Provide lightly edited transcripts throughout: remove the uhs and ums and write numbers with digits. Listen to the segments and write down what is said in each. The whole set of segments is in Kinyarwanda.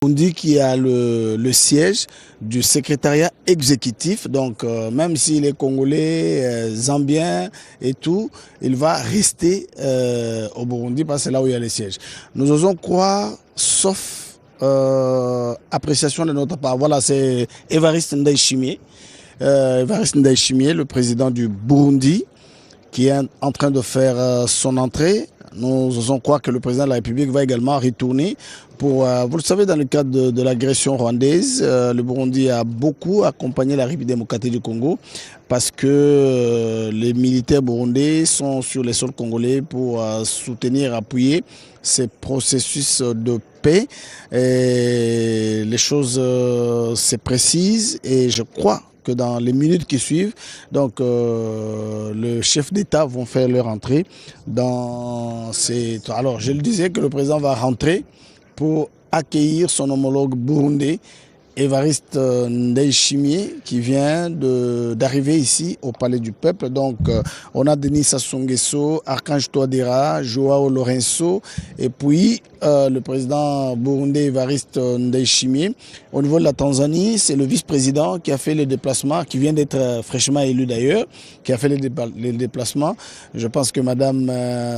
On dit qu'il y a le siège du secrétariat exécutif, donc même s'il est congolais, zambien et tout, il va rester au Burundi parce que c'est là où il y a le siège. Nous osons croire, sauf appréciation de notre part. Voilà, c'est Évariste Ndayishimiye, le président du Burundi, qui est en train de faire son entrée. Nous osons croire que le président de la République va également retourner pour, vous le savez, dans le cadre de l'agression rwandaise, le Burundi a beaucoup accompagné la République démocratique du Congo parce que les militaires burundais sont sur les sols congolais pour soutenir, appuyer ces processus de paix. Et les choses se précisent et je crois que dans les minutes qui suivent, donc le chef d'État vont faire leur entrée dans ces... Alors je le disais que le président va rentrer pour accueillir son homologue burundais, Évariste Ndayishimiye, qui vient d'arriver ici au Palais du Peuple. Donc on a Denis Sassou Nguesso, Archange Touadéra, Joao Lourenço et puis le président burundais Évariste Ndayishimiye. Au niveau de la Tanzanie, c'est le vice-président qui a fait le déplacement, qui vient d'être fraîchement élu d'ailleurs, qui a fait les déplacements. Je pense que Madame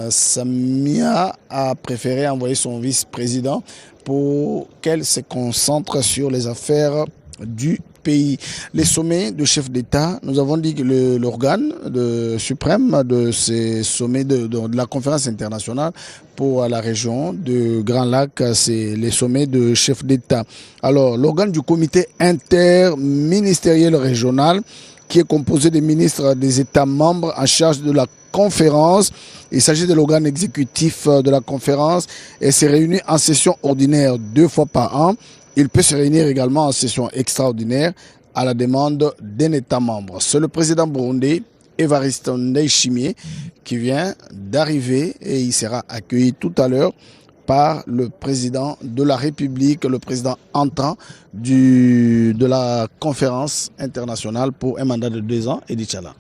Samia a préféré envoyer son vice-président pour qu'elle se concentre sur les affaires du pays. Les sommets de chefs d'État, nous avons dit que l'organe suprême de ces sommets de la conférence internationale pour la région de Grand Lac, c'est les sommets de chefs d'État. Alors, l'organe du comité interministériel régional, qui est composé des ministres des États membres en charge de la conférence. Il s'agit de l'organe exécutif de la conférence et s'est réuni en session ordinaire 2 fois par an. Il peut se réunir également en session extraordinaire à la demande d'un État membre. C'est le président burundais, Évariste Ndayishimiye, qui vient d'arriver et il sera accueilli tout à l'heure par le président de la République, le président entrant de la conférence internationale pour un mandat de 2 ans, Edi Tchala.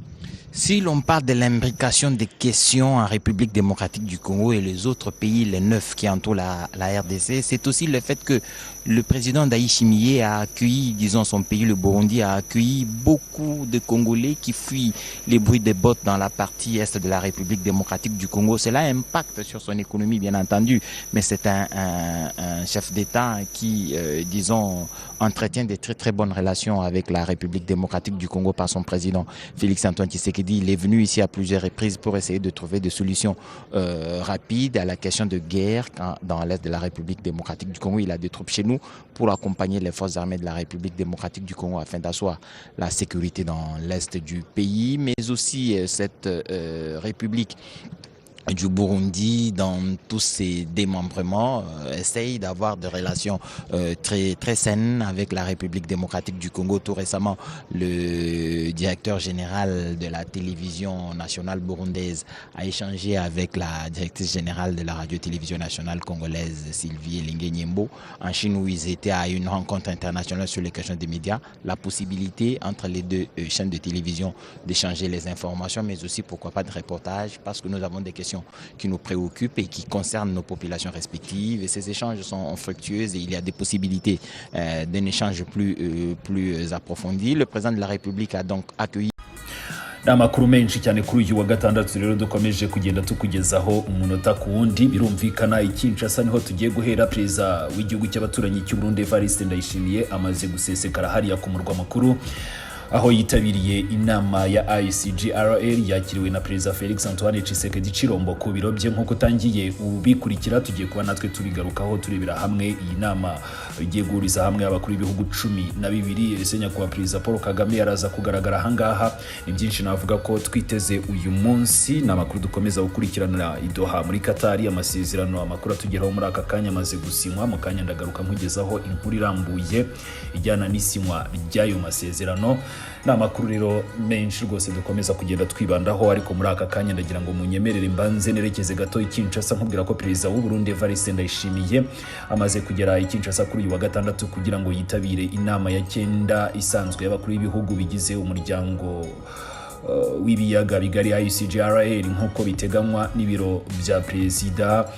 Si l'on parle de l'imbrication des questions en République démocratique du Congo et les autres pays, les 9 qui entourent la RDC, c'est aussi le fait que le président Ndayishimiye a accueilli, disons son pays, le Burundi, a accueilli beaucoup de Congolais qui fuient les bruits des bottes dans la partie est de la République démocratique du Congo. Cela impacte sur son économie, bien entendu, mais c'est un chef d'État qui, disons, entretient des très très bonnes relations avec la République démocratique du Congo par son président Félix-Antoine Tshisekedi. Il est venu ici à plusieurs reprises pour essayer de trouver des solutions rapides à la question de guerre dans l'est de la République démocratique du Congo. Il a des troupes chez nous pour accompagner les forces armées de la République démocratique du Congo afin d'asseoir la sécurité dans l'est du pays, mais aussi cette République du Burundi, dans tous ses démembrements, essaye d'avoir des relations très, très saines avec la République démocratique du Congo. Tout récemment, le directeur général de la télévision nationale burundaise a échangé avec la directrice générale de la radio-télévision nationale congolaise, Sylvie Elingue-Nyembo, en Chine, où ils étaient à une rencontre internationale sur les questions des médias. La possibilité entre les deux chaînes de télévision d'échanger les informations, mais aussi, pourquoi pas, de reportages, parce que nous avons des questions qui nous préoccupent et qui concernent nos populations respectives. Et ces échanges sont fructueux et il y a des possibilités d'un échange plus approfondi. Le président de la République a donc accueilli n'amakuru menshi cyane kuri uyu wa gatandatu rero dukomeje kugenda tukugezaho umunota ku wundi. Birumvikana Kinshasa niho tugiye guhera. Perezida w'igihugu cy'abaturanyi cy'u Burundi Évariste Ndayishimiye amaze gusesekara hariya ku murwa makuru, aho yitabiriye inama ya ICGLR yakiriwe na Perezida Félix Antoine Tshisekedi Chilombo ku biro bye. Nk'uko tangiye ubikurikira, tugiye kuba natwe tubigarukaho turebera hamwe iyi nama igiye guhuriza hamwe abakuru b'ibihugu 12. Ese nyakubahwa Perezida Paul Kagame yaraza kugaragara ahangaha. Ni byinshi navuga ko twiteze uyu munsi. N'amakuru dukomeza gukurikirana i Doha muri Qatar, amasezerano amakuru atugeraho muri aka kanya amaze gusinywa. Mu kanya ndagaruka nkugezaho inkuru irambuye ijyana n'isinywa ry'ayo masezerano. N'amakuru rero menshi rwose dukomeza kugenda twibandaho, ariko muri aka kanya ndagira ngo munyemerere mbanze nerekeze gato i Kinshasa nkubwira ko Perezida w'u Burundi Évariste Ndayishimiye amaze kugera i Kinshasa kuri uyu wa gatandatu kugira ngo yitabire inama ya 9 isanzwe y'abakuru b'ibihugu bigize umuryango w'ibiyaga bigari ICGLR nk'uko biteganywa n'ibiro bya Perezida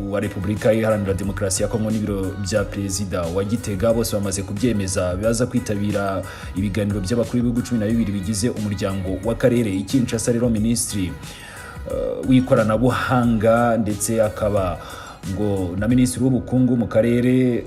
wa Repubulika Iharanira Demokarasi ya Kongo n'ibiro bya perezida wa Gitega bose bamaze kubyemeza baza kwitabira ibiganiro by'abakuru b'ibihugu 12 bigize umuryango w'akarere. Kinshasa rero Minisitiri w'ikoranabuhanga ndetse akaba ngo na Minisitiri w'ubukungu mu karere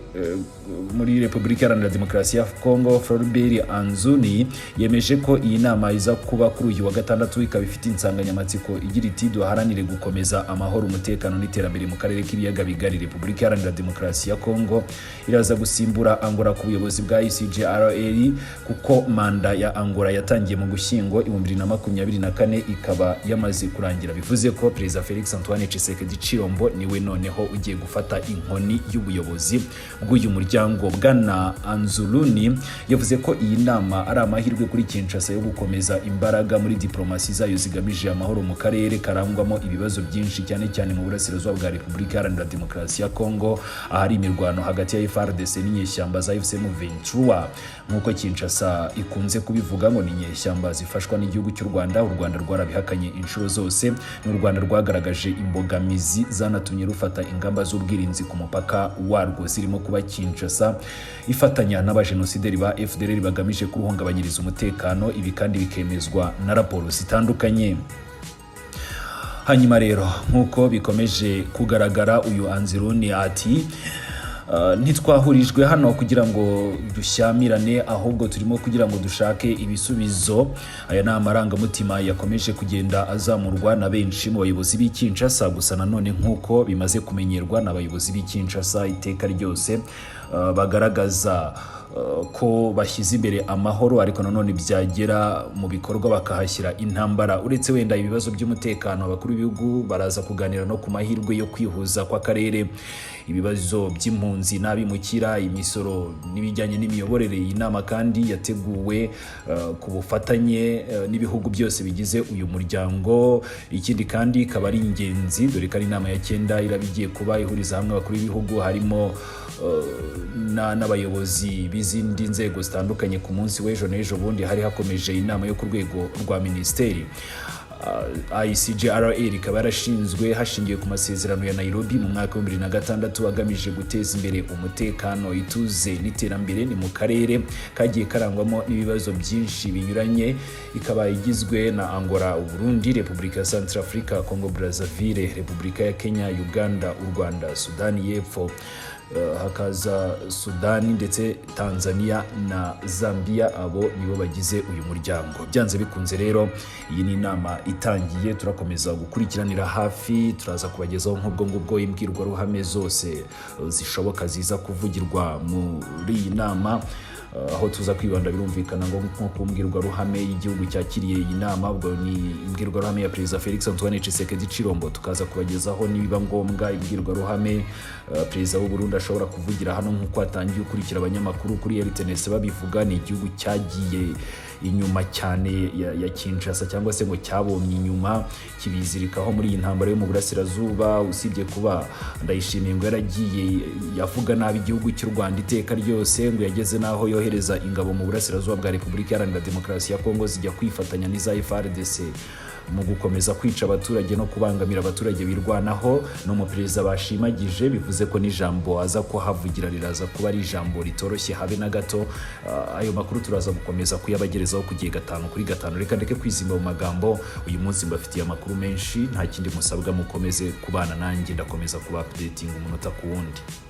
muri Repubulika Iharanira Demokarasi ya Kongo Floribert Anzuni yemeje ko iyi nama iza kuba kuri uyu wa gatandatu, ikaba ifite insanganyamatsiko igira iti duharanire gukomeza amahoro, umutekano n'iterambere mu karere k'ibiyaga bigari. Repubulika Iharanira Demokarasi ya Kongo iraza gusimbura Angola ku buyobozi bwa ICGLR kuko manda ya Angola yatangiye mu Gushyingo 2024 ikaba yamaze kurangira. Bivuze ko Perezida Felix Antoine Tshisekedi Tshilombo niwe noneho ugiye gufata inkoni y'ubuyobozi bw'uyu muryango. Bwana Anzuluni yavuze ko iyi nama ari amahirwe kuri Kinshasa yo gukomeza imbaraga muri diplomasi zayo zigamije amahoro mu karere karangwamo ibibazo byinshi, cyane cyane mu burasirazuba bwa Repubulika Iharanira Demokarasi ya Kongo ahari imirwano hagati ya FARDC n'inyeshyamba za FCM23. Nk'uko Kinshasa ikunze kubivuga ngo ni inyeshyamba zifashwa n'igihugu cy'u Rwanda. U Rwanda rwarabihakanye inshuro zose, n'u Rwanda rwagaragaje imbogamizi zanatumye rufata ingamba z'ubwirinzi ku mupaka warwo, zirimo kuba Kinshasa ifatanya n'abajenosideri ba FDLR bagamije kuruhungabanyiriza umutekano. Ibi kandi bikemezwa na raporo zitandukanye. Hanyuma rero nk'uko bikomeje kugaragara, uyu Anzuluni ati ntitwahurijwe hano kugira ngo dushyamirane, ahubwo turimo kugira ngo dushake ibisubizo. Aya ni amarangamutima yakomeje kugenda azamurwa na benshi mu bayobozi b'i Kinshasa. Gusa nanone nk'uko bimaze kumenyerwa n'abayobozi b'i Kinshasa iteka ryose bagaragaza ko bashyize imbere amahoro, ariko nanone byagera mu bikorwa bakahashyira intambara. Uretse wenda ibibazo by'umutekano, abakuru b'ibihugu baraza kuganira no ku mahirwe yo kwihuza kw'akarere, ibibazo by'impunzi n'abimukira, imisoro n'ibijyanye n'imiyoborere. Iyi nama kandi yateguwe ku bufatanye n'ibihugu byose bigize uyu muryango. Ikindi kandi ikaba ari ingenzi dore ko ari inama ya 9 irabigiye kuba ihuriza hamwe abakuru b'ibihugu harimo n'abayobozi b'izindi nzego zitandukanye. Ku munsi w'ejo n'ejo bundi hari hakomeje inama yo ku rwego rwa minisiteri. ICGLR ikaba yarashinzwe hashingiwe ku masezerano ya Nairobi mu mwaka wa 2006 agamije guteza imbere umutekano, ituze n'iterambere ni mu karere kagiye karangwamo n'ibibazo byinshi binyuranye. Ikaba igizwe na Angola, Burundi, Repubulika ya Centrafrica, Congo Brazzaville, Repubulika ya Kenya, Uganda, u Rwanda, Sudani y'Epfo, hakaza Sudani ndetse Tanzania na Zambia. Abo nibo bagize uyu muryango. Byanze bikunze rero iyi ni inama itangiye, turakomeza gukurikiranira hafi, turaza kubagezaho nk'ubwo ngubwo imbwirwaruhame zose zishoboka ziza kuvugirwa muri iyi nama, aho tuza kwibanda birumvikana ngo nko kumbwirwa ruhame y'igihugu cyakiriye iyi nama. Ubwo ni imbwirwa ruhame ya Perezida Felix Antoine Tshisekedi Tshilombo. Tukaza kubagezaho nibiba ngombwa imbwirwa ruhame Perezida w'u Burundi ashobora kuvugira hano, nk'uko atangiye ukurikira abanyamakuru kuri RTNS babivuga. Ni igihugu cyagiye inyuma cyane ya Kinshasa, cyangwa se ngo cyabomye inyuma kibizirikaho muri iyi ntambara yo mu burasirazuba. Usibye kuba Ndayishimiye ngo yaragiye yavuga nabi igihugu cy'u Rwanda iteka ryose, ngo yageze naho yohereza ingabo mu burasirazuba bwa Repubulika Iharanira Demokarasi ya Kongo zijya kwifatanya n'iza FARDC mu gukomeza kwica abaturage no kubangamira abaturage birwanaho. No mu perezida bashimagije, bivuze ko n'ijambo aza kuhavugira riraza kuba ari ijambo ritoroshye habe na gato. Ayo makuru turaza gukomeza kuyabagerezaho kugiye 5 kuri 5. Reka ndeke kwizimba mu magambo. Uyu munsi mbafitiye amakuru menshi, nta kindi musabwa mukomeze kubana nanjye, ndakomeza kuba updating umunota ku wundi.